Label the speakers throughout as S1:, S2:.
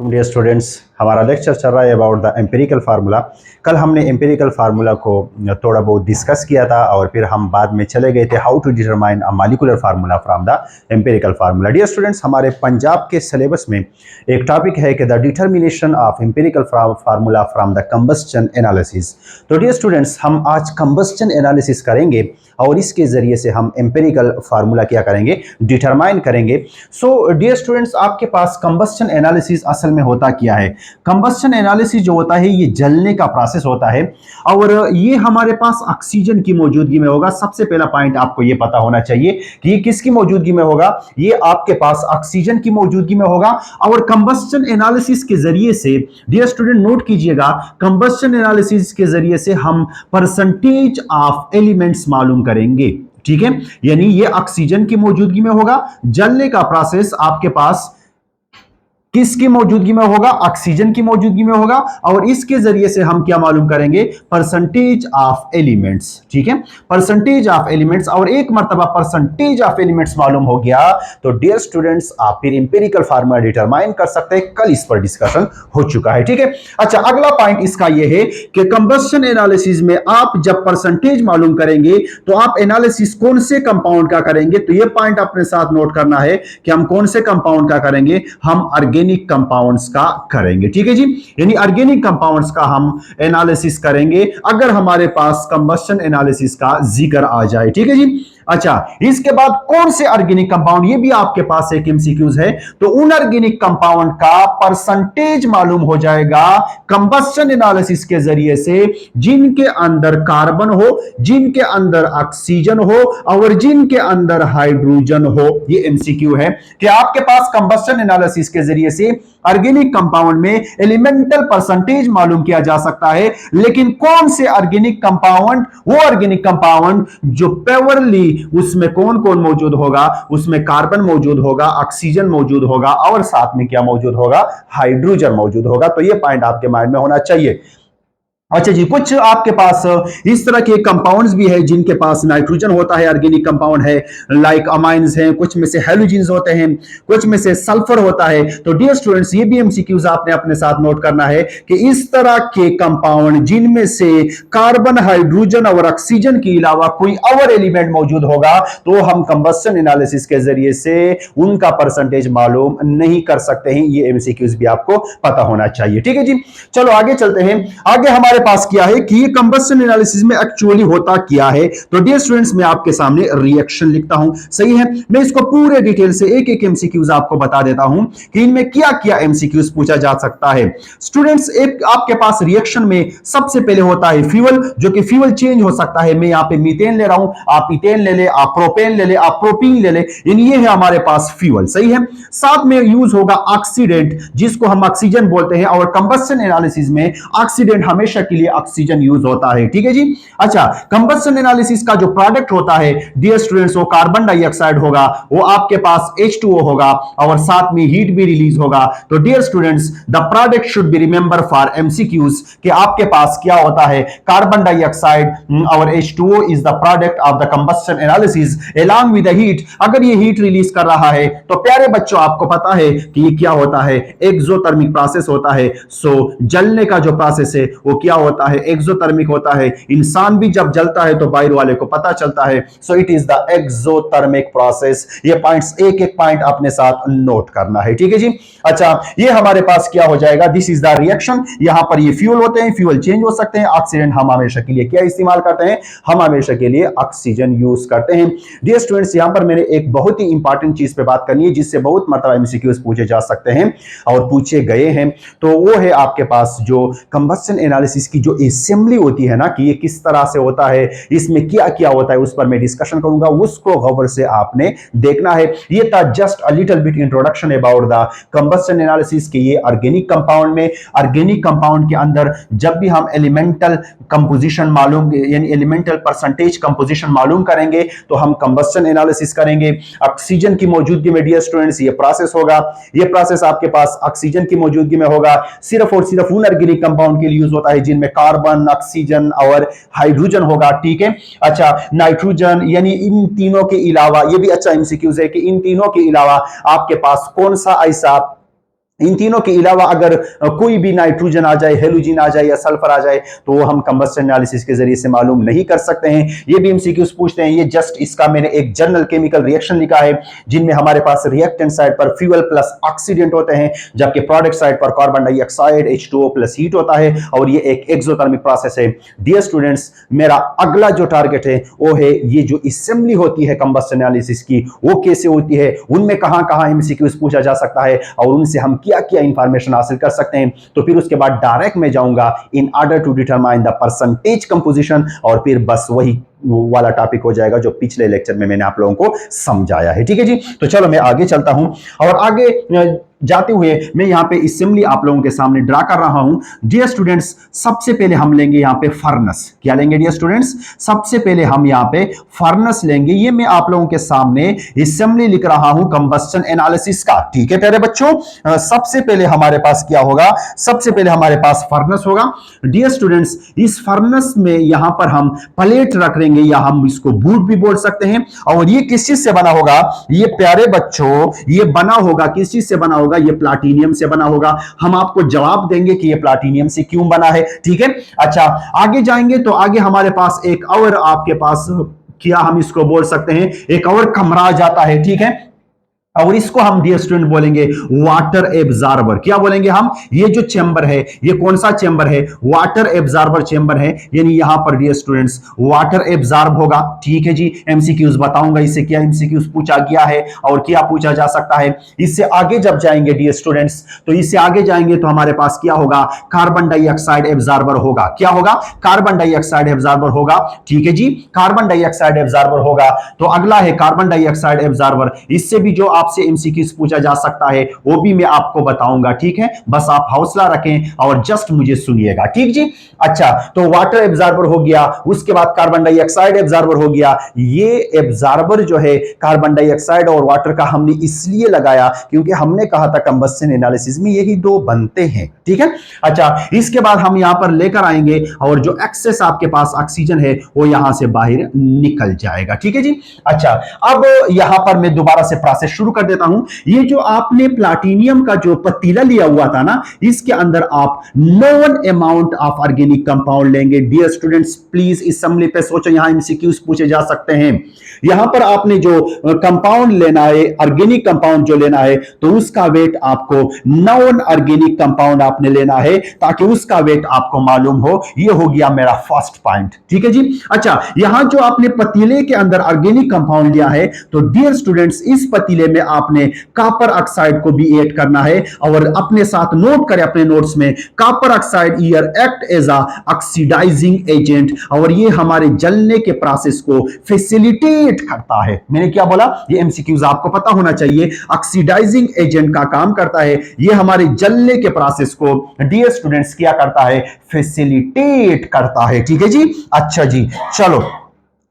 S1: Dear students, हमारा lecture चल रहा है अबाउट द एम्पिरिकल फार्मूला। कल हमने एम्पिरिकल फार्मूला को थोड़ा बहुत डिस्कस किया था और फिर हम बाद में चले गए थे how to determine a molecular formula from the empirical formula. Dear students, हमारे पंजाब के सिलेबस में एक टॉपिक है कि the determination of empirical formula from the combustion analysis. तो डियर स्टूडेंट्स, हम आज कंबस्चन एनालिसिस करेंगे और इसके ज़रिए से हम एम्पिरिकल फार्मूला क्या करेंगे, डिटरमाइन करेंगे। सो डियर स्टूडेंट्स, आपके पास कंबस्चन एनालिसिस असल में होता क्या है? कंबस्चन एनालिसिस जो होता है ये जलने का प्रोसेस होता है और ये हमारे पास ऑक्सीजन की मौजूदगी में होगा। सबसे पहला पॉइंट आपको ये पता होना चाहिए कि ये किसकी मौजूदगी में होगा, ये आपके पास ऑक्सीजन की मौजूदगी में होगा। और कंबस्चन एनालिसिस के जरिए से डियर स्टूडेंट नोट कीजिएगा, कंबस्चन एनालिसिस के जरिए से हम परसेंटेज ऑफ एलिमेंट्स मालूम करेंगे। ठीक है, यानी ये ऑक्सीजन की मौजूदगी में होगा। जलने का प्रोसेस आपके पास किसकी मौजूदगी में होगा, ऑक्सीजन की मौजूदगी में होगा और इसके जरिए से हम क्या मालूम करेंगे, परसेंटेज ऑफ एलिमेंट्स। ठीक है, परसेंटेज ऑफ एलिमेंट्स। और एक मर्तबा परसेंटेज ऑफ एलिमेंट्स मालूम हो गया तो डियर स्टूडेंट्स आप फिर इंपेरिकल फार्मूला डिटरमाइन कर सकते हैं। कल इस पर डिस्कशन हो चुका है। ठीक है, अच्छा, अगला पॉइंट इसका यह है कि कंबस्शन एनालिसिस में आप जब परसेंटेज मालूम करेंगे तो आप एनालिसिस कौन से कंपाउंड का करेंगे, तो यह पॉइंट अपने साथ नोट करना है कि हम कौन से कंपाउंड का करेंगे, हम ऑर्गेनिक कंपाउंड्स का करेंगे। ठीक है जी, यानी ऑर्गेनिक कंपाउंड्स का हम एनालिसिस करेंगे अगर हमारे पास कंबस्शन एनालिसिस का जिक्र आ जाए। ठीक है जी, अच्छा, इसके बाद कौन से ऑर्गेनिक कंपाउंड, ये भी आपके पास एक एमसीक्यूज है, तो उन ऑर्गेनिक कंपाउंड का परसेंटेज मालूम हो जाएगा कंबस्शन एनालिसिस के जरिए से, जिनके अंदर कार्बन हो, जिनके अंदर ऑक्सीजन हो और जिनके अंदर हाइड्रोजन हो। ये एमसीक्यू है कि आपके पास कंबस्शन एनालिसिस के जरिए से ऑर्गेनिक कंपाउंड में एलिमेंटल परसेंटेज मालूम किया जा सकता है। लेकिन कौन से ऑर्गेनिक कंपाउंड, वो ऑर्गेनिक कंपाउंड जो प्योरली उसमें कौन कौन मौजूद होगा, उसमें कार्बन मौजूद होगा, ऑक्सीजन मौजूद होगा और साथ में क्या मौजूद होगा, हाइड्रोजन मौजूद होगा। तो ये पॉइंट आपके माइंड में होना चाहिए। अच्छा जी, कुछ आपके पास इस तरह के कंपाउंड्स भी है जिनके पास नाइट्रोजन होता है, ऑर्गेनिक कंपाउंड है, लाइक अमाइंस हैं, कुछ में से हेलोजेंस होते हैं, कुछ में से सल्फर होता है। तो डियर स्टूडेंट्स, ये भी एमसीक्यूज आपने अपने साथ नोट करना है कि इस तरह के कंपाउंड जिनमें से कार्बन, हाइड्रोजन और ऑक्सीजन के अलावा कोई और एलिमेंट मौजूद होगा तो हम कंबस्शन एनालिसिस के जरिए से उनका परसेंटेज मालूम नहीं कर सकते हैं। ये एमसीक्यूज भी आपको पता होना चाहिए। ठीक है जी, चलो आगे चलते हैं। आगे हमारे पास क्या है कि ये कंबस्शन एनालिसिस में एक्चुअली होता क्या है। तो डियर स्टूडेंट्स, मैं आपके सामने रिएक्शन लिखता हूं, सही है। मैं इसको पूरे डिटेल से एक एक एमसीक्यूज आपको बता देता हूं कि इनमें क्या क्या एमसीक्यूज पूछा जा सकता है। स्टूडेंट्स, एक आपके पास रिएक्शन में सबसे पहले होता है फ्यूल, जो कि फ्यूल चेंज हो सकता है। मैं यहां पे मीथेन ले रहा हूं, आप इथेन ले ले, आप प्रोपेन ले ले, आप प्रोपीन ले ले, ये है हमारे पास फ्यूल, सही है। साथ में यूज होगा ऑक्सीडेंट, जिसको हम ऑक्सीजन बोलते हैं और कंबस्शन एनालिसिस में ऑक्सीडेंट हमेशा के लिए ऑक्सीजन यूज होता है। ठीक है जी, अच्छा, कंबस्शन एनालिसिस का जो प्रोडक्ट होता है डियर स्टूडेंट्स, वो कार्बन डाइऑक्साइड होगा, वो आपके पास H2O होगा और साथ में हीट भी रिलीज होगा। तो dear students, the product should be remember for MCQs कि आपके पास क्या होता है, कार्बन डाइऑक्साइड और H2O is the product of the combustion analysis along with the heat। अगर ये हीट रिलीज कर रहा है तो प्यारे बच्चों आपको पता है कि ये क्या होता है, एक्सोथर्मिक प्रोसेस होता है। सो जलने का जो प्रोसेस है वो क्या होता है, एक्सोथर्मिक होता है। इंसान भी जब जलता है तो बाहर वाले को पता चलता है। So it is the exothermic process. ये पॉइंट्स एक एक पॉइंट अपने साथ नोट करना है। ठीक है जी, अच्छा, ये हमारे पास क्या हो जाएगा, दिस इज द रिएक्शन। यहां पर ये फ्यूल होते हैं, फ्यूल चेंज हो सकते हैं। ऑक्सीडेंट हम हमेशा के लिए क्या इस्तेमाल करते हैं, हम हमेशा के लिए ऑक्सीजन यूज करते हैं। डियर स्टूडेंट्स, यहां पर मैंने एक बहुत ही इंपॉर्टेंट चीज पे बात करनी है जिससे बहुत मतलब एमसीक्यूज पूछे जा सकते हैं और पूछे गए हैं। तो वो है आपके पास जो कंबस्शन एनालिसिस की जो असेंबली होती है ना, कि ये किस तरह से होता है, इसमें क्या क्या होता है, उस पर मैं डिस्कशन करूंगा, उसको गौर से आपने देखना है। ये था just a little bit introduction about the combustion analysis कि ये ऑर्गेनिक कंपाउंड में, ऑर्गेनिक कंपाउंड के अंदर जब भी हम एलिमेंटल कंपोजिशन मालूम, यानी एलिमेंटल परसेंटेज कंपोजिशन मालूम करेंगे तो हम कंबस्शन एनालिसिस करेंगे। ऑक्सीजन की मौजूदगी में डियर स्टूडेंट्स ये प्रोसेस होगा, ये प्रोसेस आपके पास ऑक्सीजन की मौजूदगी में होगा। सिर्फ और सिर्फ उन ऑर्गेनिक कंपाउंड के लिए यूज होता है जिनमें कार्बन, ऑक्सीजन और हाइड्रोजन होगा। ठीक है, अच्छा, नाइट्रोजन, यानी इन तीनों के अलावा, ये भी अच्छा एमसीक्यूज है कि इन तीनों के अलावा आपके पास कौन सा ऐसा इन तीनों के अलावा अगर कोई भी नाइट्रोजन आ जाए, हेलोजन आ जाए या सल्फर आ जाए तो वो हम कंबस्शन एनालिसिस के जरिए से मालूम नहीं कर सकते हैं। ये भी एमसीक्यूज पूछते हैं। ये जस्ट इसका मैंने एक जनरल केमिकल रिएक्शन लिखा है जिनमें हमारे पास रिएक्टेंट साइड पर फ्यूल प्लस ऑक्सीडेंट होते हैं, जबकि प्रोडक्ट साइड पर carbon dioxide H2O plus heat होता है और ये एक एक्सोथर्मिक प्रोसेस है। डियर स्टूडेंट्स, मेरा अगला जो टारगेट है वो है ये जो असेंबली होती है कंबस्शन एनालिसिस की, वो कैसे होती है, उनमें कहां कहां एमसीक्यूज पूछा जा सकता है और उनसे हम क्या क्या इंफॉर्मेशन हासिल कर सकते हैं। तो फिर उसके बाद डायरेक्ट में जाऊंगा in order to determine the percentage composition और फिर बस वही वाला टॉपिक हो जाएगा जो पिछले लेक्चर में मैंने आप लोगों को समझाया है। ठीक है जी, तो चलो मैं आगे चलता हूं और आगे जाते हुए मैं यहां पे असेंबली आप लोगों के सामने ड्रा कर रहा हूं। डियर स्टूडेंट्स, सबसे पहले हम लेंगे यहां पे फर्नेस। क्या लेंगे डियर स्टूडेंट्स? सबसे पहले हम यहां पे फर्नेस लेंगे। ये मैं आप लोगों के सामने असेंबली लिख रहा हूं कंबस्शन एनालिसिस का। ठीक है प्यारे बच्चों, सबसे पहले हमारे पास क्या होगा? सबसे पहले हमारे पास फर्नेस होगा। डियर स्टूडेंट्स, इस फर्नेस में यहां पर हम प्लेट रख देंगे या हम इसको बूट भी बोल सकते हैं। और ये किस चीज से बना होगा? ये प्यारे बच्चों, ये बना होगा किस चीज से बना होगा? ये प्लाटीनियम से बना होगा। हम आपको जवाब देंगे कि ये प्लाटीनियम से क्यों बना है। ठीक है, अच्छा आगे जाएंगे तो आगे हमारे पास एक और आपके पास क्या हम इसको बोल सकते हैं, एक और कमरा जाता है। ठीक है, और इसको हम डियर स्टूडेंट बोलेंगे वाटर एब्जॉर्बर। क्या बोलेंगे हम? ये जो चेंबर है, ये कौन सा चेंबर है? वाटर एब्जॉर्बर चेंबर है। यानी यहां पर डियर स्टूडेंट्स वाटर एब्जॉर्ब होगा। ठीक है जी, एमसीक्यूज बताऊंगा इससे क्या एमसीक्यूज पूछा गया है और क्या पूछा जा सकता है। इससे आगे जब जाएंगे डियर स्टूडेंट्स, तो इससे आगे जाएंगे तो हमारे पास क्या होगा? कार्बन डाइऑक्साइड एब्जॉर्बर होगा। क्या होगा? कार्बन डाइऑक्साइड एब्जॉर्बर होगा। ठीक है जी, कार्बन डाइऑक्साइड एब्जॉर्बर होगा। तो अगला है कार्बन डाइऑक्साइड एब्जॉर्बर। इससे भी जो आपसे एमसीक्यूज पूछा जा सकता है वो भी मैं आपको बताऊंगा। ठीक है, बस आप हौसला रखें और जस्ट मुझे सुनिएगा। ठीक जी, अच्छा तो वाटर एब्जॉर्बर हो गया, उसके बाद कार्बन डाइऑक्साइड एब्जॉर्बर हो गया। ये एब्जॉर्बर जो है कार्बन डाइऑक्साइड और वाटर का हमने इसलिए लगाया क्योंकि हमने कहा था कंबस्शन एनालिसिस में यही दो बनते हैं। ठीक है, अच्छा इसके बाद हम यहां पर लेकर आएंगे और जो एक्सेस आपके पास ऑक्सीजन है वो यहां से बाहर निकल जाएगा। ठीक है जी, अच्छा अब यहां पर मैं दोबारा से प्रोसेस शुरू कर देता हूं। ये जो आपने प्लाटीनियम का जो पतीला लिया हुआ था ना, इसके अंदर आप known amount of organic compound लेंगे। डियर स्टूडेंट्स, प्लीज इस असेंबली पे सोचो, यहां एमसीक्यूज पूछे जा सकते हैं। यहां पर आपने जो कंपाउंड लेना है, ऑर्गेनिक कंपाउंड जो लेना है, तो उसका वेट आपको नॉन ऑर्गेनिक कंपाउंड आपने लेना है ताकि उसका वेट आपको मालूम हो। ये हो गया मेरा फर्स्ट पॉइंट। ठीक है जी, अच्छा यहां जो आपने पतीले के अंदर ऑर्गेनिक कंपाउंड लिया है, तो डियर स्टूडेंट्स इस पतीले में आपने कॉपर ऑक्साइड को भी ऐड करना है और अपने साथ नोट करें अपने नोट्स में, copper oxide here act as a oxidizing agent और ये हमारे जलने के प्रोसेस को फैसिलिटेट करता है। मैंने क्या बोला? ये एमसीक्यूज आपको पता होना चाहिए। ऑक्सीडाइजिंग एजेंट का काम करता है, ये हमारे जलने के प्रोसेस को डियर स्टूडेंट्स क्या करता है? फैसिलिटेट करता है। ठीक है जी, अच्छा जी चलो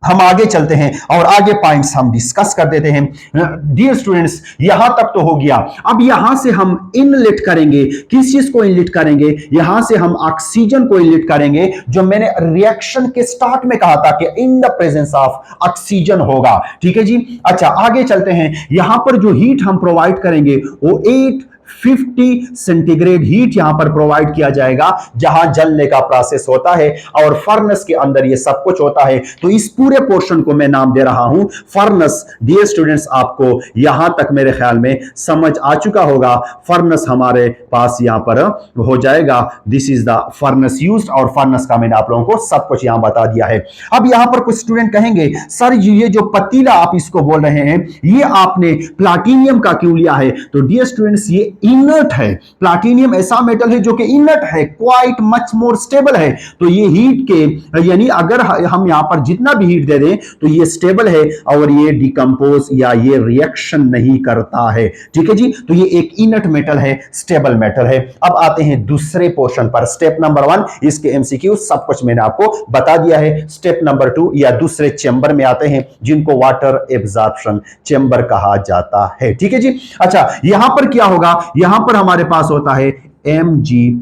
S1: हम आगे चलते हैं और आगे पॉइंट्स हम डिस्कस कर देते हैं। डियर स्टूडेंट्स, यहां तक तो हो गया। अब यहां से हम इनलेट करेंगे। किस चीज को इनलेट करेंगे? यहां से हम ऑक्सीजन को इनलेट करेंगे, जो मैंने रिएक्शन के स्टार्ट में कहा था कि in the presence of oxygen होगा। ठीक है जी, अच्छा आगे चलते हैं। यहां पर जो हीट हम प्रोवाइड करेंगे वो 850 सेंटीग्रेड हीट यहां पर प्रोवाइड किया जाएगा जहां जलने का प्रोसेस होता है और फर्नेस के अंदर ये सब कुछ होता है। तो इस पूरे पोर्शन को मैं नाम दे रहा हूं फर्नेस। डियर स्टूडेंट्स, आपको यहां तक मेरे ख्याल में समझ आ चुका होगा। फर्नेस हमारे पास यहां पर हो जाएगा। This is the furnace used और फर्नेस का मैंने आप लोगों को सब कुछ यहां बता दिया है। अब यहां पर कुछ स्टूडेंट कहेंगे सर ये जो पतीला आप इसको बोल रहे हैं ये आपने प्लाटीनियम का क्यों लिया है? तो डियर स्टूडेंट्स, ये इनर्ट है। प्लाटीनियम ऐसा मेटल है जो कि इनर्ट है, क्वाइट मच मोर स्टेबल है। तो ये हीट के यानी अगर हम यहां पर जितना भी हीट दे दें तो ये स्टेबल है और ये डिकम्पोज या ये रिएक्शन नहीं करता है। ठीक है जी, तो ये एक इनर्ट मेटल है, स्टेबल मेटल है। अब आते हैं दूसरे पोर्शन पर, स्टेप नंबर 1। इसके एमसीक्यू सब कुछ मैंने आपको बता दिया है। स्टेप नंबर 2 या दूसरे चेंबर में आते हैं जिनको वाटर एब्जॉर्प्शन चेंबर कहा जाता है। ठीक है जी, अच्छा यहां पर क्या होगा? यहां पर हमारे पास होता है MgClO4।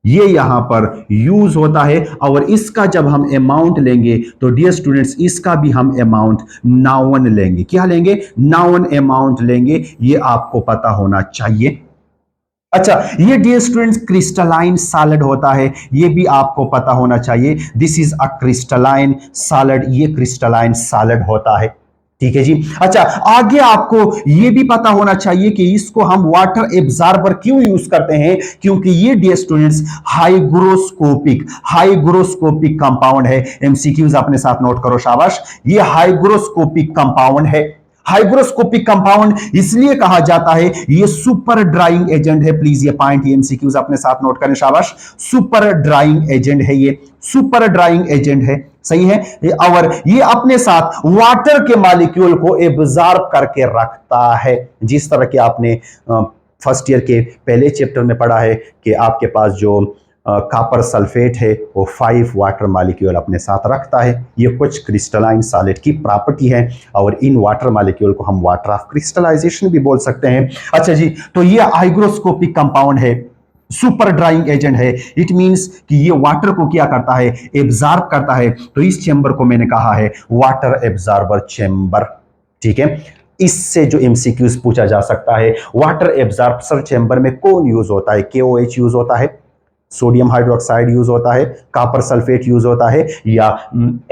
S1: ये यहां पर यूज होता है। और इसका जब हम अमाउंट लेंगे तो डियर स्टूडेंट्स इसका भी हम अमाउंट नाउन लेंगे। क्या लेंगे? नाउन अमाउंट लेंगे। ये आपको पता होना चाहिए। अच्छा, ये डियर स्टूडेंट्स क्रिस्टलाइन सॉलिड होता है, ये भी आपको पता होना चाहिए। This is a crystalline solid, ये क्रिस्टलाइन सॉलिड होता है। ठीक है जी। अच्छा, आगे आपको यह भी पता होना चाहिए कि इसको हम वाटर एब्जॉर्बर क्यों यूज करते हैं, क्योंकि ये डियर स्टूडेंट्स हाइग्रोस्कोपिक कंपाउंड है। एमसीक्यूज अपने साथ नोट करो, शाबाश। ये हाइग्रोस्कोपिक कंपाउंड है। हाइग्रोस्कोपिक कंपाउंड इसलिए कहा जाता है, ये सुपर ड्राइंग एजेंट है। प्लीज ये पॉइंट एमसीक्यूज अपने साथ नोट करें, शाबाश। सुपर ड्राइंग एजेंट है, ये सुपर ड्राइंग एजेंट है, सही है। और ये अपने साथ वाटर के मॉलिक्यूल को एब्जॉर्ब करके रखता है। जिस तरह के आपने फर्स्ट ईयर के पहले चैप्टर में पढ़ा है कि आपके पास जो कॉपर सल्फेट है वो 5 वाटर मॉलिक्यूल अपने साथ रखता है। ये कुछ क्रिस्टलाइन सॉलिड की प्रॉपर्टी है और इन वाटर मॉलिक्यूल को हम वाटर ऑफ क्रिस्टलाइजेशन भी बोल सकते हैं। अच्छा जी, तो ये हाइग्रोस्कोपिक कंपाउंड है, सुपर ड्राइंग एजेंट है। इट मींस कि ये वाटर को क्या करता है? एब्जॉर्ब करता है। तो इस चेंबर को मैंने कहा है वाटर एब्जॉर्बर चेंबर। ठीक है, इससे जो एमसीक्यूज पूछा जा सकता है, वाटर एब्जॉर्बर चेंबर में कौन यूज होता है? KOH यूज होता है, सोडियम हाइड्रोक्साइड यूज होता है, कॉपर सल्फेट यूज होता है, या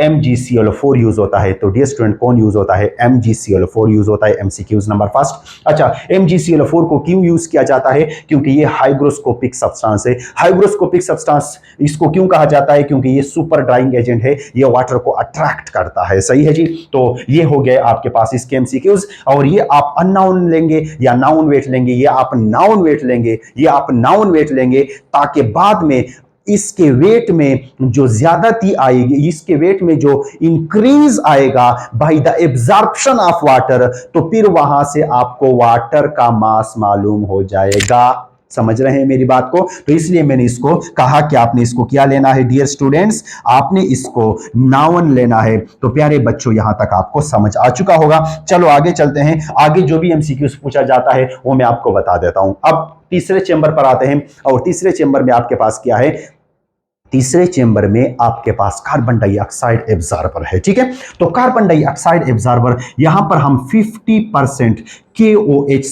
S1: MgCl4 यूज होता है। तो डियर स्टूडेंट कौन यूज होता है? MgCl4 यूज होता है। MCQs number first. अच्छा, MgCl4 को क्यों यूज किया जाता है? क्योंकि ये हाइग्रोस्कोपिक सब्सटेंस है। हाइग्रोस्कोपिक सब्सटेंस इसको क्यों कहा जाता है? क्योंकि ये सुपर ड्राइंग एजेंट है, ये वाटर को अट्रैक्ट करता है। सही है जी। तो ये हो गए आपके पास इसके एमसीक्यूज। और ये आप अननाउन लेंगे या नाउन वेट लेंगे? ये आप नाउन वेट लेंगे, ये आप नाउन वेट लेंगे, ताकि बाद में इसके वेट में जो ज्यादती आएगी, इसके वेट में जो इंक्रीज आएगा by the absorption of water, तो फिर वहां से आपको वाटर का मास मालूम हो जाएगा। समझ रहे हैं मेरी बात को? तो इसलिए मैंने इसको कहा कि आपने इसको क्या लेना है डियर स्टूडेंट्स? आपने इसको नाउन लेना है। तो प्यारे बच्चों, यहां तक आपको समझ आ चुका होगा। चलो आगे चलते हैं। आगे जो भी एमसीक्यूज पूछा जाता है वो मैं आपको बता देता हूं। अब तीसरे चेंबर पर आते हैं, और तीसरे चेंबर में आपके पास क्या है? तीसरे चेंबर में आपके पास कार्बन डाइऑक्साइड एब्जॉर्बर है। ठीक है, तो कार्बन डाइऑक्साइड एब्जॉर्बर, यहां पर हम 50% KOH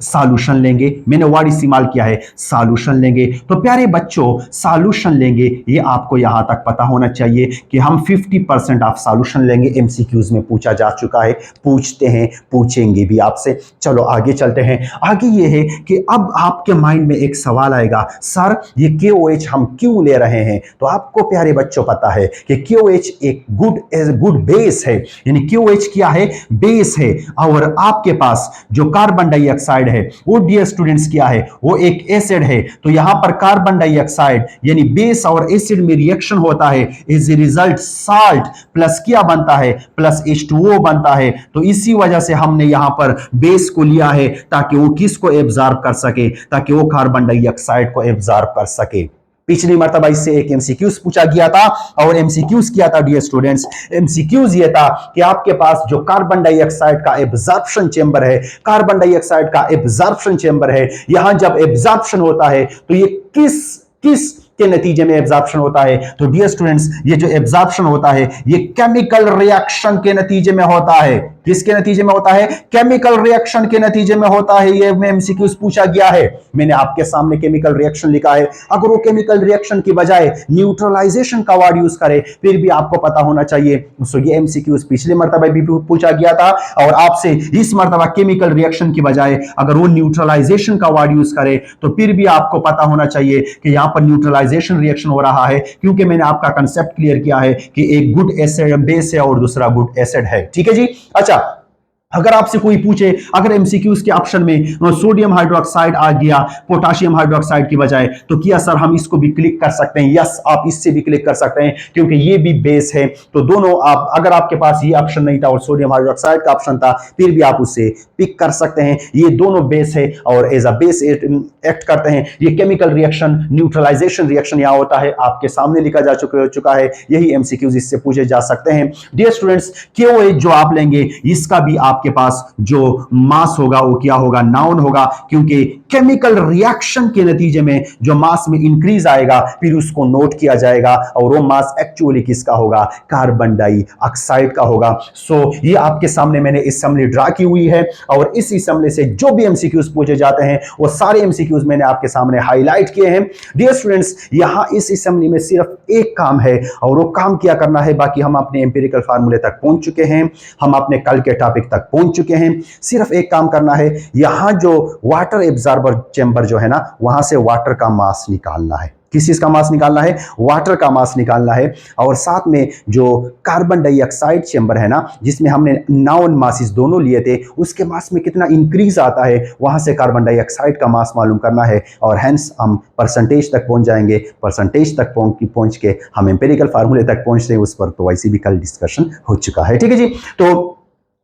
S1: सॉल्यूशन लेंगे। मैंने वर्ड इस्तेमाल किया है, सॉल्यूशन लेंगे। तो प्यारे बच्चों, सॉल्यूशन लेंगे, ये आपको यहां तक पता होना चाहिए कि हम 50% ऑफ सॉल्यूशन लेंगे। एमसीक्यूज में पूछा जा चुका है, पूछते हैं, पूछेंगे भी आपसे। चलो आगे चलते हैं। आगे ये है कि अब आपके माइंड में एक सवाल आएगा, सर ये KOH हम क्यों ले रहे हैं? तो आपको प्यारे बच्चों पता है कि KOH एक गुड बेस है, यानी KOH क्या है? बेस है। और आपके पास जो कार्बन डाइऑक्साइड है वो डियर स्टूडेंट्स क्या है? वो एक एसिड है। तो यहां पर कार्बन डाइऑक्साइड यानी बेस और एसिड में रिएक्शन होता है, इज रिजल्ट साल्ट प्लस क्या बनता है? प्लस H2O बनता है। तो इसी वजह से हमने यहां पर बेस को लिया है, ताकि वो किसको एब्जॉर्ब कर सके? ताकि वो कार्बन डाइऑक्साइड को एब्जॉर्ब कर सके। पिछली मर्तबा इससे एक एमसीक्यूज पूछा गया था, और एमसीक्यूज किया था डियर स्टूडेंट्स। एमसीक्यूज ये था कि आपके पास जो कार्बन डाइऑक्साइड का एब्जॉर्प्शन चेंबर है, कार्बन डाइऑक्साइड का एब्जॉर्प्शन चेंबर है, यहां जब एब्जॉर्प्शन होता है तो ये किस किस के नतीजे में एब्जॉर्प्शन होता है? तो डियर स्टूडेंट्स, ये जो एब्जॉर्प्शन होता है ये केमिकल रिएक्शन के नतीजे में होता है। किसके नतीजे में होता है? केमिकल रिएक्शन के नतीजे में होता है। ये एमसीक्यूज पूछा गया है, मैंने आपके सामने केमिकल रिएक्शन लिखा है। अगर वो केमिकल रिएक्शन की बजाय न्यूट्रलाइजेशन का वर्ड यूज करे, फिर भी आपको पता होना चाहिए। सो ये एमसीक्यूज पिछले मर्तबा भी पूछा गया था, और आपसे इस मर्तबा केमिकल रिएक्शन की बजाय अगर वो न्यूट्रलाइजेशन का वर्ड यूज करे, तो फिर भी आपको पता होना चाहिए कि यहां पर न्यूट्रलाइजेशन रिएक्शन हो रहा है, क्योंकि मैंने आपका कंसेप्ट क्लियर किया है कि एक गुड एसिड बेस है और दूसरा गुड एसिड है। ठीक है जी। अच्छा, अगर आपसे कोई पूछे, अगर एमसीक्यूज के ऑप्शन में सोडियम हाइड्रोक्साइड आ गया पोटाशियम हाइड्रोक्साइड की बजाय, तो क्या सर हम इसको भी क्लिक कर सकते हैं? यस, आप इससे भी क्लिक कर सकते हैं, क्योंकि ये भी बेस है। तो दोनों आप, अगर आपके पास ये ऑप्शन नहीं था और सोडियम हाइड्रोक्साइड का ऑप्शन था, फिर भी आप उससे पिक कर सकते हैं। ये दोनों बेस है और एज अ बेस एक्ट करते हैं। ये केमिकल रिएक्शन, न्यूट्रलाइजेशन रिएक्शन यहां होता है, आपके सामने लिखा जा चुका है। यही एमसीक्यूज इससे पूछे जा सकते हैं। डियर स्टूडेंट्स, KOH जो आप लेंगे, इसका भी आप आपके पास जो मास होगा वो क्या होगा, नाउन होगा, क्योंकि केमिकल रिएक्शन के नतीजे में जो मास में इंक्रीज आएगा फिर उसको नोट किया जाएगा और वो मास एक्चुअली किसका होगा, कार्बन डाइऑक्साइड का होगा। सो ये आपके सामने मैंने असेंबली ड्रा की हुई है और इस असेंबली से जो भी एमसीक्यूज पूछे जाते हैं वो सारे एमसीक्यूज मैंने आपके सामने हाईलाइट किए हैं। डियर स्टूडेंट्स, यहां इस असेंबली में सिर्फ एक काम है और वो काम क्या करना है, बाकी हम अपने एम्पिरिकल फार्मूले तक पहुंच चुके हैं, हम अपने कल के टॉपिक तक पहुंच चुके हैं। सिर्फ एक काम करना है, यहां जो वाटर एब्जॉर्बर चेंबर जो है ना, वहां से वाटर का मास निकालना है। किस चीज का मास निकालना है, वाटर का मास निकालना है। और साथ में जो कार्बन डाइऑक्साइड चेंबर है ना, जिसमें हमने नाउन मासिस दोनों लिए थे, उसके मास में कितना इंक्रीज आता है, वहां से कार्बन डाइऑक्साइड का मास मालूम करना है और हेंस हम परसेंटेज तक पहुंच जाएंगे। परसेंटेज तक पहुंच के हम एम्पिरिकल फार्मूले तक पहुंचते हैं, उस पर तो वैसे भी कल डिस्कशन हो चुका है। ठीक है जी, तो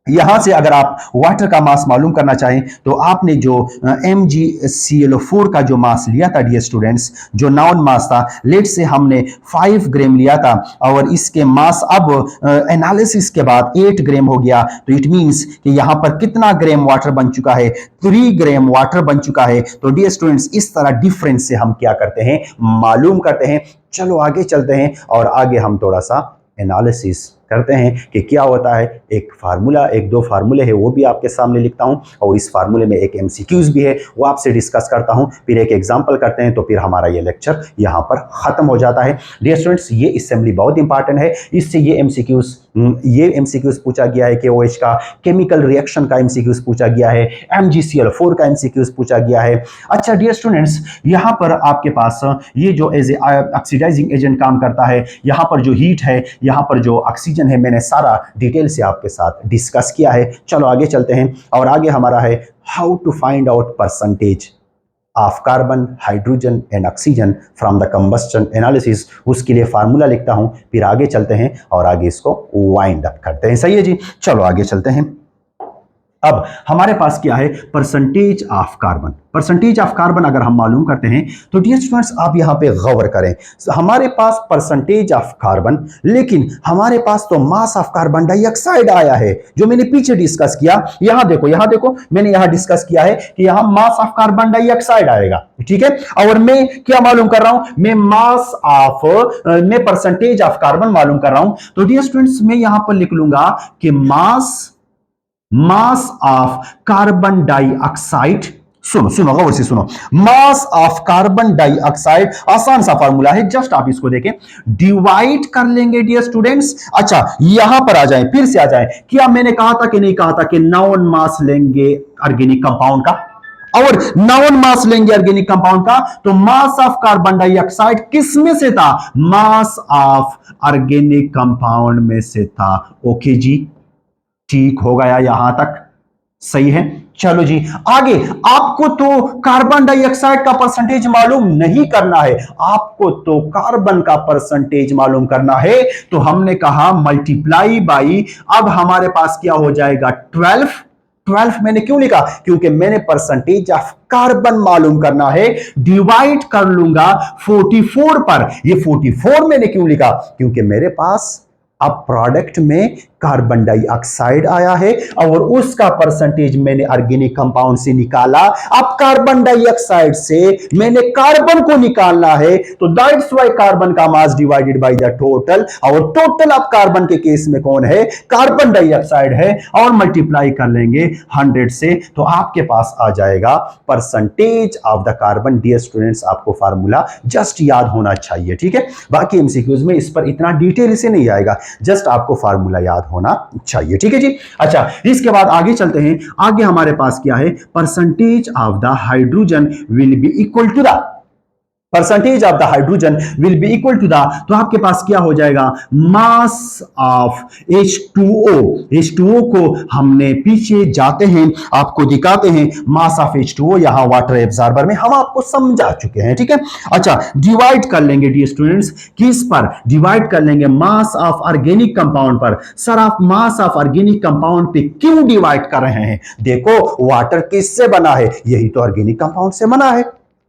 S1: यहां से अगर आप वाटर का मास मालूम करना चाहें तो आपने जो MgCl4 का जो मास लिया था डियर स्टूडेंट्स, जो नाउन मास था, लेट से हमने 5 ग्राम लिया था और इसके मास अब एनालिसिस के बाद 8 ग्राम हो गया, तो इट मींस कि यहां पर कितना ग्राम वाटर बन चुका है, 3 ग्राम वाटर बन चुका है। तो डियर स्टूडेंट्स, इस तरह डिफरेंस से हम क्या करते हैं, मालूम करते हैं। चलो आगे चलते हैं और आगे हम थोड़ा सा एनालिसिस करते हैं कि क्या होता है। एक फार्मूला, एक दो फार्मूले हैं, वो भी आपके सामने लिखता हूं और इस फार्मूले में एक एमसीक्यूज भी है, वो आपसे डिस्कस करता हूं, फिर एक एग्जांपल करते हैं, तो फिर हमारा ये लेक्चर यहां पर खत्म हो जाता है। डियर स्टूडेंट्स, ये असेंबली बहुत इंपॉर्टेंट है, इससे ये एमसीक्यूज पूछा गया है कि OH का केमिकल रिएक्शन का एमसीक्यूज पूछा गया है, MgCl4 का एमसीक्यूज पूछा गया है। अच्छा डियर स्टूडेंट्स, यहां पर आपके पास ये जो एज ए ऑक्सीडाइजिंग एजेंट काम करता है, यहां पर जो हीट है, यहां पर जो ऑक्सीजन है, मैंने सारा डिटेल से आपके साथ डिस्कस किया है। चलो आगे चलते हैं और आगे हमारा है how to find out percentage of carbon, hydrogen and oxygen from the combustion analysis. उसके लिए फार्मूला लिखता हूं, फिर आगे चलते हैं और आगे इसको वाइंड अप करते हैं। सही है जी, चलो आगे चलते हैं। अब हमारे पास क्या है, percentage of carbon. Percentage of carbon अगर हम मालूम करते हैं तो डियर स्टूडेंट्स आप यहां पे गौर करें, हमारे पास परसेंटेज ऑफ कार्बन, लेकिन हमारे पास तो मास ऑफ कार्बन डाइऑक्साइड आया है, जो मैंने पीछे डिस्कस किया। यहां देखो मैंने यहां डिस्कस किया है कि यहां मास ऑफ कार्बन डाइऑक्साइड आएगा, ठीक है। और मैं क्या मालूम कर रहा हूं, मैं परसेंटेज ऑफ कार्बन मालूम कर रहा हूं। तो डियर स्टूडेंट्स मैं यहां पर लिख लूंगा कि मास ऑफ कार्बन डाइऑक्साइड, सुनो गौर से सुनो, मास ऑफ कार्बन डाइऑक्साइड, आसान सा फार्मूला है, जस्ट आप इसको देखें, डिवाइड कर लेंगे डियर स्टूडेंट्स। अच्छा यहां पर आ जाएं, फिर से आ जाएं, क्या मैंने कहा था कि नहीं कहा था कि नाउन मास लेंगे ऑर्गेनिक कंपाउंड का, और नाउन मास लेंगे ऑर्गेनिक कंपाउंड का, तो मास ऑफ कार्बन डाइऑक्साइड किस में से था, मास ऑफ ऑर्गेनिक कंपाउंड में से था। ओके जी, ठीक हो गया, यहां तक सही है। चलो जी आगे, आपको तो कार्बन डाइऑक्साइड का परसेंटेज मालूम नहीं करना है, आपको तो कार्बन का परसेंटेज मालूम करना है। तो हमने कहा मल्टीप्लाई बाई, अब हमारे पास क्या हो जाएगा, 12 मैंने क्यों लिखा, क्योंकि मैंने परसेंटेज ऑफ कार्बन मालूम करना है, डिवाइड कर लूंगा 44 पर। ये 44 मैंने क्यों लिखा, क्योंकि मेरे पास अब प्रोडक्ट में कार्बन डाइऑक्साइड आया है और उसका परसेंटेज मैंने ऑर्गेनिक कंपाउंड से निकाला। अब कार्बन डाइऑक्साइड से मैंने कार्बन को निकालना है, तो दैट्स व्हाई कार्बन का mass divided by the total, और टोटल ऑफ कार्बन के केस में कौन है, कार्बन डाइऑक्साइड है, और मल्टीप्लाई कर लेंगे 100 से, तो आपके पास आ जाएगा percentage of the carbon. Dear students आपको फार्मूला जस्ट याद होना चाहिए, ठीक है। बाकी एमसीक्यूज में इस पर इतना डिटेल से नहीं आएगा, जस्ट आपको फार्मूला याद होना चाहिए, ठीक है जी। अच्छा इसके बाद आगे चलते हैं, आगे हमारे पास क्या है, percentage of the hydrogen will be equal to the, percentage of the hydrogen will be equal to the, तो आपके पास क्या हो जाएगा, मास ऑफ H2O। H2O को हमने पीछे जाते हैं आपको दिखाते हैं, मास ऑफ H2O यहां वाटर एब्जॉर्बर में हम आपको समझा चुके हैं, ठीक है। अच्छा डिवाइड कर लेंगे डियर स्टूडेंट्स, किस पर डिवाइड कर लेंगे, मास ऑफ ऑर्गेनिक कंपाउंड पर। सर आप मास ऑफ ऑर्गेनिक कंपाउंड पे क्यों डिवाइड कर रहे हैं, देखो वाटर किससे बना है, यही तो ऑर्गेनिक कंपाउंड से बना है,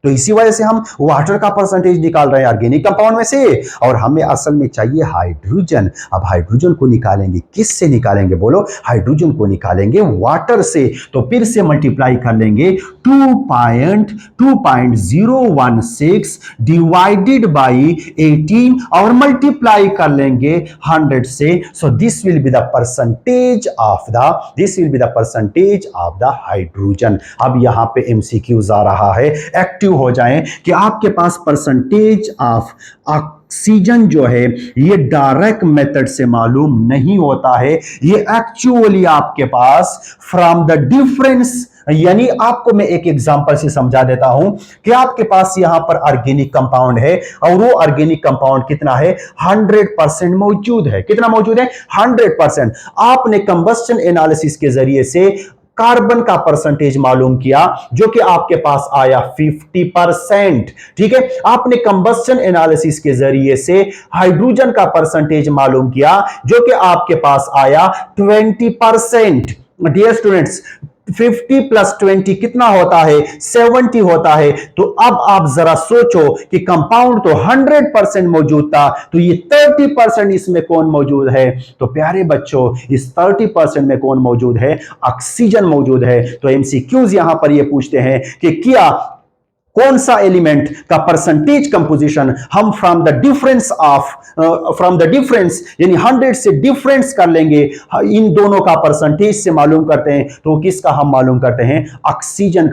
S1: तो इसी वजह से हम वाटर का परसेंटेज निकाल रहे हैं ऑर्गेनिक कंपाउंड में से, और हमें असल में चाहिए हाइड्रोजन। अब हाइड्रोजन को निकालेंगे, किससे निकालेंगे बोलो? हाइड्रोजन को निकालेंगे वाटर से। तो फिर से मल्टीप्लाई कर लेंगे 2.016 डिवाइडेड बाई 18 और मल्टीप्लाई कर लेंगे 100 से। So this will be the percentage of the hydrogen. अब यहां पे एमसीक्यूज आ रहा है, एक्टिव हो जाएं कि आपके पास परसेंटेज ऑफ ऑक्सीजन जो है ये डायरेक्ट मेथड से मालूम नहीं होता है, ये एक्चुअली आपके पास फ्रॉम द डिफरेंस, यानी आपको मैं एक एग्जांपल से समझा देता हूं कि आपके पास यहां पर ऑर्गेनिक कंपाउंड है और वो ऑर्गेनिक कंपाउंड कितना है? 100% मौजूद है। कितना मौजूद है? 100%। आपने कंबस्शन एनालिसिस के जरिए से कार्बन का परसेंटेज मालूम किया जो कि आपके पास आया 50%। ठीक है, आपने कंबस्शन एनालिसिस के जरिए से हाइड्रोजन का परसेंटेज मालूम किया जो कि आपके पास आया 20%। डियर स्टूडेंट्स, 50 प्लस 20 कितना होता है? 70 होता है। तो अब आप जरा सोचो कि कंपाउंड तो 100% मौजूद था, तो ये 30% इसमें कौन मौजूद है? तो प्यारे बच्चों, इस 30% में कौन मौजूद है? ऑक्सीजन मौजूद है। तो एमसीक्यूज यहां पर ये पूछते हैं कि क्या कौन सा एलिमेंट का परसेंटेज कंपोजिशन हम फ्रॉम द डिफरेंस यानी 100 से डिफरेंस कर लेंगे, इन दोनों का परसेंटेज से मालूम करते हैं। तो किसका हम मालूम करते हैं? ऑक्सीजन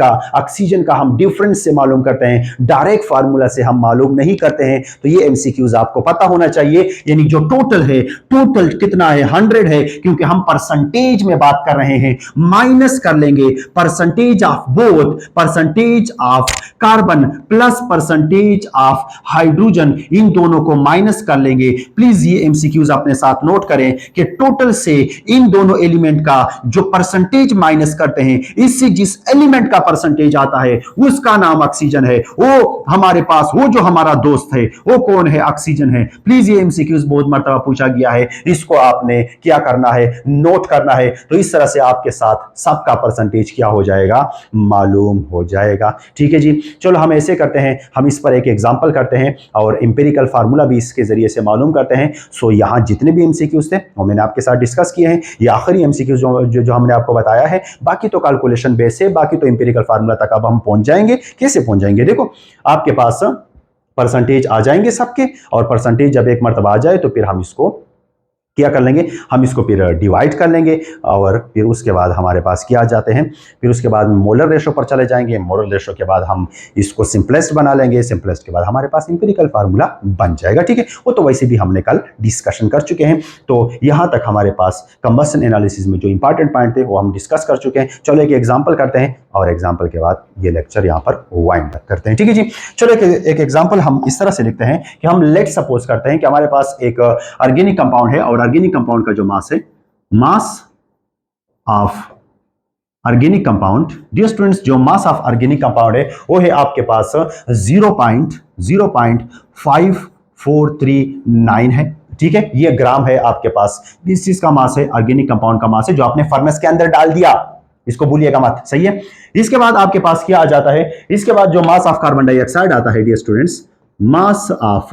S1: का हम डिफरेंस से मालूम करते हैं, डायरेक्ट फार्मूला से हम मालूम नहीं करते हैं। तो ये एमसीक्यूज आपको पता होना चाहिए। यानी जो टोटल है, टोटल कितना है? 100 है, क्योंकि हम परसेंटेज में बात कर रहे हैं। माइनस कर लेंगे percentage of both, percentage of carbon plus percentage of hydrogen, इन दोनों को माइनस कर लेंगे। प्लीज ये एमसीक्यूज अपने साथ नोट करें कि टोटल से इन दोनों एलिमेंट का जो परसेंटेज माइनस करते हैं, इससे जिस एलिमेंट का परसेंटेज आता है उसका नाम ऑक्सीजन है। वो हमारे पास, वो जो हमारा दोस्त है वो कौन है? ऑक्सीजन है। प्लीज ये एमसीक्यूज बहुत मर्तबा पूछा गया है, इसको आपने क्या करना है? नोट करना है। तो इस तरह से आपके साथ सबका परसेंटेज क्या हो जाएगा? मालूम हो जाएगा। ठीक है जी, चलो हम ऐसे करते हैं, हम इस पर एक एग्जांपल करते हैं और एम्पिरिकल फार्मूला भी इसके जरिए से मालूम करते हैं। सो यहां जितने भी एमसीक्यूज थे वो मैंने आपके साथ डिस्कस किए हैं। ये आखिरी एमसीक्यूज जो हमने आपको बताया है, बाकी तो कैलकुलेशन बेस है, बाकी तो एम्पिरिकल फार्मूला तक अब हम पहुंच जाएंगे। कैसे पहुंच जाएंगे? देखो, आपके पास परसेंटेज आ जाएंगे सबके, और परसेंटेज जब एक मर्तबा आ जाए तो फिर हम इसको क्या कर लेंगे? हम इसको फिर डिवाइड कर लेंगे, और फिर उसके बाद हमारे पास क्या आ जाते हैं? फिर उसके बाद मोलर रेशो पर चले जाएंगे। मोलर रेशो के बाद हम इसको सिंपलेस्ट बना लेंगे। सिंपलेस्ट के बाद हमारे पास इंपेरिकल फार्मूला बन जाएगा। ठीक है, वो तो वैसे भी हमने कल डिस्कशन कर चुके हैं। तो यहाँ तक हमारे पास कंबस्शन एनालिसिस में जो इंपॉर्टेंट पॉइंट थे वो हम डिस्कस कर चुके हैं। चलो एक एग्जाम्पल करते हैं और एग्जाम्पल के बाद ये लेक्चर यहाँ पर वाइंड अप करते हैं। ठीक है जी, चलो एक एग्जाम्पल हम इस तरह से लिखते हैं कि हम लेट सपोज करते हैं कि हमारे पास एक ऑर्गेनिक कंपाउंड है, और ऑर्गेनिक कंपाउंड का जो मास है, mass of organic compound, dear students, जो मास ऑफ ऑर्गेनिक कंपाउंड है वो है आपके पास 0.0543 है। ठीक है, ये ग्राम है आपके पास। इस चीज का मास है, ऑर्गेनिक कंपाउंड का मास है, जो आपने फर्नेस के अंदर डाल दिया, इसको भूलिएगा मत। सही है। इसके बाद आपके पास क्या आ जाता है? इसके बाद जो मास ऑफ कार्बन डाइऑक्साइड आता है, dear students, mass of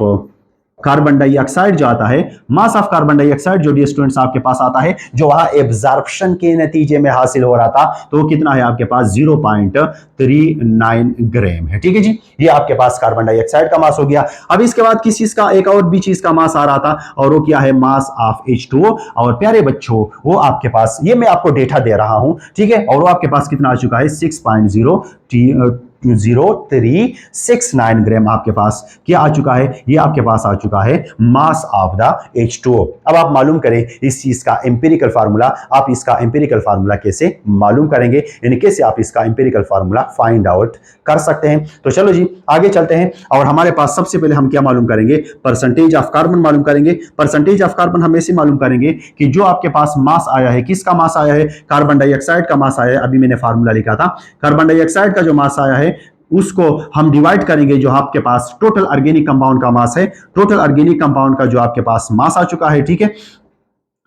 S1: carbon dioxide जो आता है, मास ऑफ कार्बन डाइऑक्साइड जो डियर स्टूडेंट्स आपके पास आता है, जो वहां एब्जॉर्प्शन के नतीजे में हासिल हो रहा था, तो वो कितना है आपके पास? 0.39 ग्राम है। ठीक है जी, ये आपके पास कार्बन डाइऑक्साइड का मास हो गया। अब इसके बाद किस चीज का, एक और भी चीज का मास आ रहा था, और वो क्या है? Mass of H2O। और प्यारे बच्चों, वो आपके पास, ये मैं आपको डेटा दे रहा हूं, ठीक है, और वो आपके पास कितना आ चुका है? 6.0369 ग्राम आपके पास क्या आ चुका है? ये आपके पास आ चुका है मास ऑफ द H2O। अब आप मालूम करें इस चीज का एम्पिरिकल फार्मूला। आप इसका एम्पिरिकल फार्मूला कैसे मालूम करेंगे, यानी कैसे आप इसका एम्पिरिकल फार्मूला फाइंड आउट कर सकते हैं? तो चलो जी आगे चलते हैं, और हमारे पास सबसे पहले हम क्या मालूम करेंगे? परसेंटेज ऑफ कार्बन मालूम करेंगे। परसेंटेज ऑफ कार्बन हम ऐसे मालूम करेंगे कि जो आपके पास मास आया है, किसका मास आया है? कार्बन डाइऑक्साइड का मास आया है। अभी मैंने फार्मूला लिखा था, कार्बन डाइऑक्साइड का जो मास आया है उसको हम डिवाइड करेंगे जो आपके पास टोटल ऑर्गेनिक कंपाउंड का मास है। टोटल ऑर्गेनिक कंपाउंड का जो आपके पास मास आ चुका है, ठीक है,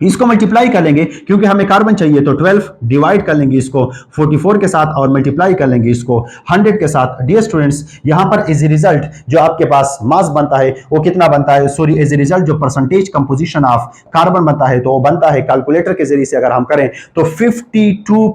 S1: इसको मल्टीप्लाई कर लेंगे क्योंकि हमें कार्बन चाहिए, तो 12 डिवाइड कर लेंगे इसको 44 के साथ और मल्टीप्लाई कर लेंगे इसको 100 के साथ। डियर स्टूडेंट्स, यहां पर एज ए रिजल्ट जो आपके पास मास बनता है वो कितना बनता है, सॉरी एज ए रिजल्ट जो परसेंटेज कंपोजिशन ऑफ कार्बन बनता है तो वो बनता है कैलकुलेटर के जरिए से अगर हम करें तो 52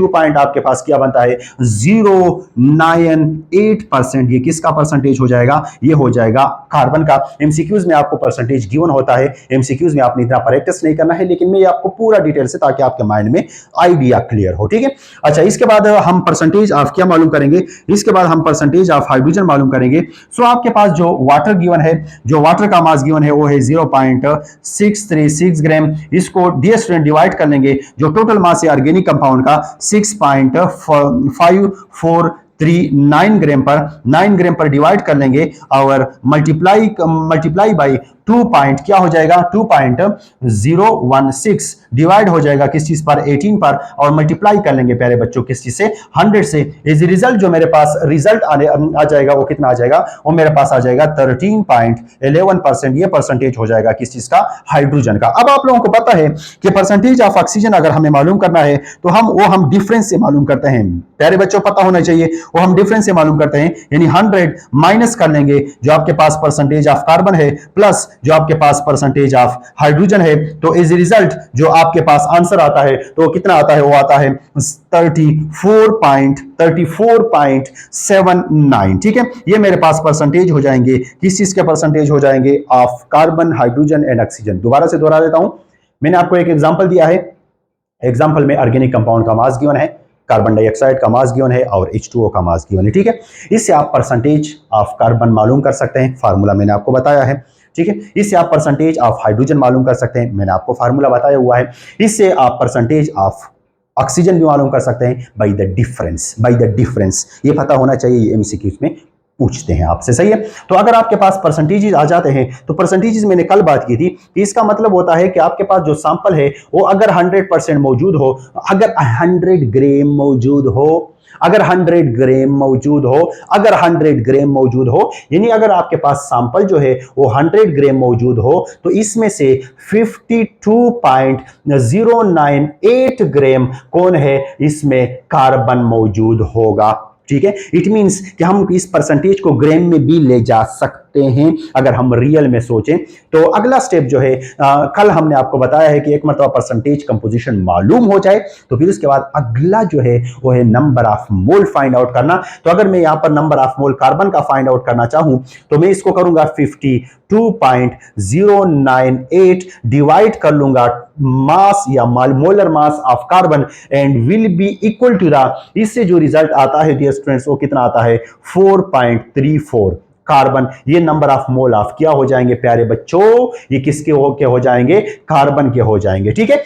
S1: पॉइंट आपके पास क्या बनता है, 098%। ये किसका परसेंटेज हो जाएगा, ये हो जाएगा कार्बन का। एमसीक्यूज में आपको परसेंटेज गिवन होता है, एमसीक्यूज में आपने इतना प्रैक्टिस नहीं करना है, लेकिन मैं आपको पूरा डिटेल से ताकि आपके माइंड में आइडिया क्लियर हो, ठीक है। अच्छा, इसके बाद हम परसेंटेज ऑफ क्या मालूम करेंगे, इसके बाद हम परसेंटेज ऑफ हाइड्रोजन मालूम करेंगे। सो आपके पास जो वाटर गिवन है, जो वाटर का मास गिवन है वो है 0.636 ग्राम। इसको डियर स्टूडेंट डिवाइड कर लेंगे, जो टोटल मास है ऑर्गेनिक कंपाउंड का 6.549 ग्राम पर 9 ग्राम पर डिवाइड कर लेंगे और मल्टीप्लाई बाई 2 पॉइंट क्या हो जाएगा, 2.016 डिवाइड हो जाएगा किस चीज पर, 18 पर, और मल्टीप्लाई कर लेंगे प्यारे बच्चों किस चीज से, 100 से। इस रिजल्ट जो मेरे पास रिजल्ट आ जाएगा वो कितना आ जाएगा, वो मेरे पास आ जाएगा 13.11%। ये परसेंटेज हो जाएगा किस चीज का, हाइड्रोजन का। अब आप लोगों को पता है कि परसेंटेज ऑफ ऑक्सीजन अगर हमें मालूम करना है तो हम डिफरेंस से मालूम करते हैं, प्यारे बच्चों पता होना चाहिए, वो हम डिफरेंस से मालूम करते हैं। यानी 100 माइनस कर लेंगे जो आपके पास परसेंटेज ऑफ कार्बन है प्लस जो आपके पास परसेंटेज ऑफ हाइड्रोजन है, तो एज ए रिजल्ट जो आपके पास आंसर आता है तो कितना आता है, वो आता है 34.79। ठीक है, ये मेरे पास परसेंटेज हो जाएंगे, किस चीज के परसेंटेज हो जाएंगे, of carbon, hydrogen and oxygen. दोबारा से दोहरा देता हूं, मैंने आपको एक एग्जांपल दिया है, एग्जांपल में ऑर्गेनिक कंपाउंड का मास गिवन है, कार्बन डाइऑक्साइड का मास गिवन है और H2O का मास गिवन है। ठीक है, इससे आप परसेंटेज ऑफ कार्बन मालूम कर सकते हैं, फार्मूला मैंने आपको बताया है। ठीक है, इससे आप परसेंटेज ऑफ हाइड्रोजन मालूम कर सकते हैं, मैंने आपको फार्मूला बताया हुआ है। इससे आप परसेंटेज ऑफ ऑक्सीजन भी मालूम कर सकते हैं बाय द डिफरेंस। ये पता होना चाहिए, ये एमसीक्यूज में पूछते हैं आपसे, सही है। तो अगर आपके पास परसेंटेजेस आ जाते हैं तो परसेंटेजेस मैंने कल बात की थी कि इसका मतलब होता है कि आपके पास जो सैंपल है वो अगर 100% मौजूद हो, अगर 100 ग्राम मौजूद हो, अगर 100 ग्राम मौजूद हो, यानी अगर आपके पास सैंपल जो है वो 100 ग्राम मौजूद हो तो इसमें से 52.098 ग्राम कौन है, इसमें कार्बन मौजूद होगा। ठीक है, इट मींस कि हम इस परसेंटेज को ग्राम में भी ले जा सकते हैं अगर हम रियल में सोचें। तो अगला स्टेप जो है, कल हमने आपको बताया है कि एक मरतबा परसेंटेज कंपोजिशन मालूम हो जाए तो फिर उसके बाद अगला जो है वो है number of mole find out करना। तो अगर मैं यहां पर नंबर ऑफ मोल कार्बन का फाइंड आउट करना चाहूं तो मैं इसको करूंगा 52.098 डिवाइड कर लूंगा मास या molar mass of carbon and will be equal to the, इससे जो रिजल्ट आता है डियर स्टूडेंट्स वो कितना आता है, 4.34 कार्बन। ये नंबर ऑफ मोल ऑफ क्या हो जाएंगे प्यारे बच्चों, ये किसके हो जाएंगे, कार्बन के हो जाएंगे। ठीक है,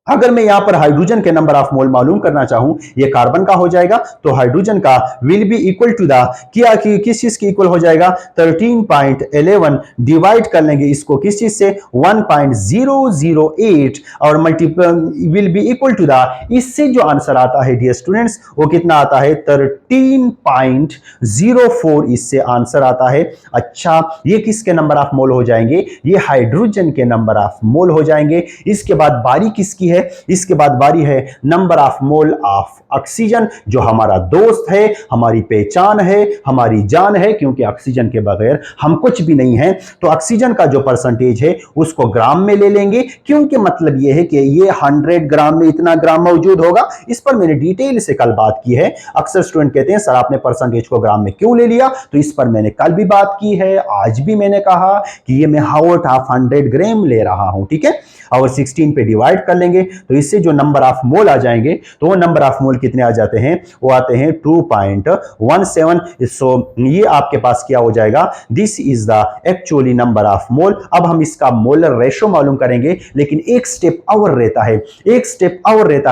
S1: अगर मैं यहां पर हाइड्रोजन के नंबर ऑफ मोल मालूम करना चाहूं, ये कार्बन का हो जाएगा, तो हाइड्रोजन का will be equal to the क्या कि किस चीज की इक्वल हो जाएगा, 13.11 डिवाइड कर लेंगे इसको किस चीज से, 1.008 और will be equal to the, इससे जो आंसर आता है डियर स्टूडेंट्स वो कितना आता है, 13.04 इससे आंसर आता है। अच्छा, ये किसके नंबर ऑफ मोल हो जाएंगे, ये हाइड्रोजन के नंबर ऑफ मोल हो जाएंगे। इसके बाद बारी किसकी है, इसके बाद बारी है number of mole of oxygen, जो हमारा दोस्त है, हमारी पहचान है, हमारी जान है, क्योंकि ऑक्सीजन के बगैर हम कुछ भी नहीं है। तो ऑक्सीजन का जो परसेंटेज है उसको ग्राम में ले लेंगे, क्योंकि मतलब यह है कि ये 100 ग्राम में इतना ग्राम मौजूद होगा। इस पर मैंने डिटेल से कल बात की है। अक्सर स्टूडेंट कहते हैं सर आपने परसेंटेज को ग्राम में क्यों ले लिया, तो इस पर मैंने कल भी बात की है, आज भी मैंने कहा कि ये मैं आउट ऑफ 100 ग्राम ले रहा हूं। ठीक है, और 16 पे डिवाइड कर लेंगे तो इससे जो नंबर ऑफ मोल आ जाएंगे तो वो नंबर ऑफ मोल कितने आ जाते हैं, वो आते हैं 2.17। सो ये आपके पास क्या हो जाएगा, this is the actually number of mole. अब हम इसका मोलर रेशो मालूम करेंगे, लेकिन एक स्टेप और रहता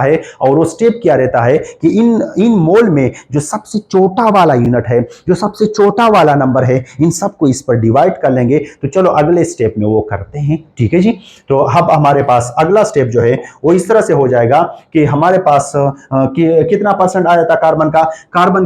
S1: है, और वो स्टेप क्या रहता है कि इन मोल में जो सबसे छोटा वाला यूनिट है, जो सबसे छोटा वाला नंबर है, इन सबको इस पर डिवाइड कर लेंगे। तो चलो अगले स्टेप में वो करते हैं। ठीक है जी, तो अब हमारे पास अगला स्टेप जो है वो इस तरह से हो जाएगा कि हमारे पास कितना परसेंट आया था कार्बन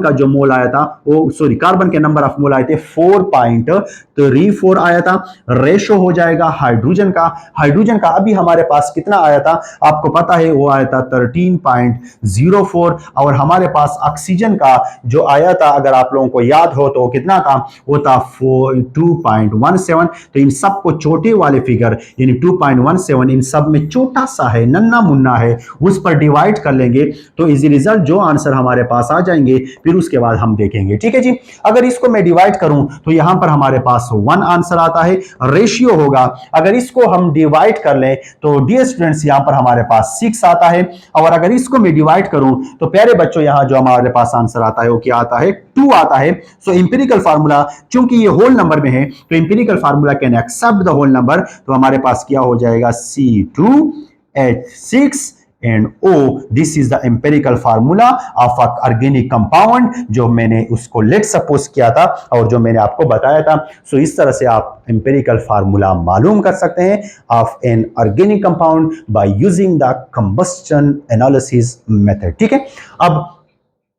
S1: का जो मोल आया था वो सॉरी कार्बन के नंबर ऑफ मोल आए थे 4.34 आया था। रेशो हो जाएगा हाइड्रोजन का अभी हमारे पास कितना आया था आपको पता है, वो आया था 13.04 और हमारे पास ऑक्सीजन का जो आया था अगर आप लोगों को याद हो तो कितना था, वो था 2.17। तो इन सब को छोटे वाले फिगर यानी 2.17 इन सब में छोटा सा है, नन्ना मुन्ना है, उस पर डिवाइड कर लेंगे तो इजी रिजल्ट जो आंसर हमारे पास आ जाएंगे फिर उसके बाद हम देखेंगे। ठीक है जी, अगर इसको मैं डिवाइड करूं तो यहां पर हमारे पास 1 आंसर आता है, रेशियो होगा अगर इसको हम डिवाइड कर लें तो डियर स्टूडेंट्स यहां पर हमारे पास 6 आता है और अगर इसको मैं डिवाइड करूं तो प्यारे बच्चों यहां जो हमारे पास आंसर आता है वो क्या आता है, 2 आता है। सो इंपेरिकल फार्मूला चूंकि ये होल नंबर में है तो empirical formula can accept the whole number, तो हमारे पास क्या हो जाएगा C2H6 and O, this is the empirical formula of a organic compound जो मैंने उसको लेट सपोज किया था और जो मैंने आपको बताया था। सो इस तरह से आप empirical formula मालूम कर सकते हैं of an organic compound by using the combustion analysis method। ठीक है, अब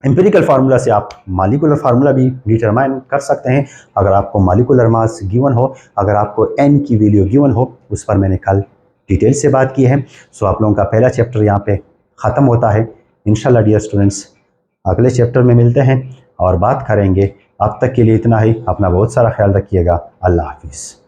S1: एम्पिरिकल फार्मूला से आप मॉलिक्यूलर फार्मूला भी डिटरमाइन कर सकते हैं। अगर आपको मॉलिक्यूलर मास गिवन हो, अगर आपको n की वैल्यू गिवन हो, उस पर मैंने कल डिटेल से बात की है। सो आप लोगों का पहला चैप्टर यहाँ पे ख़त्म होता है। इंशाल्लाह डियर स्टूडेंट्स अगले चैप्टर में मिलते हैं और बात करेंगे। अब तक के लिए इतना ही, अपना बहुत सारा ख्याल रखिएगा। अल्लाह हाफिज़।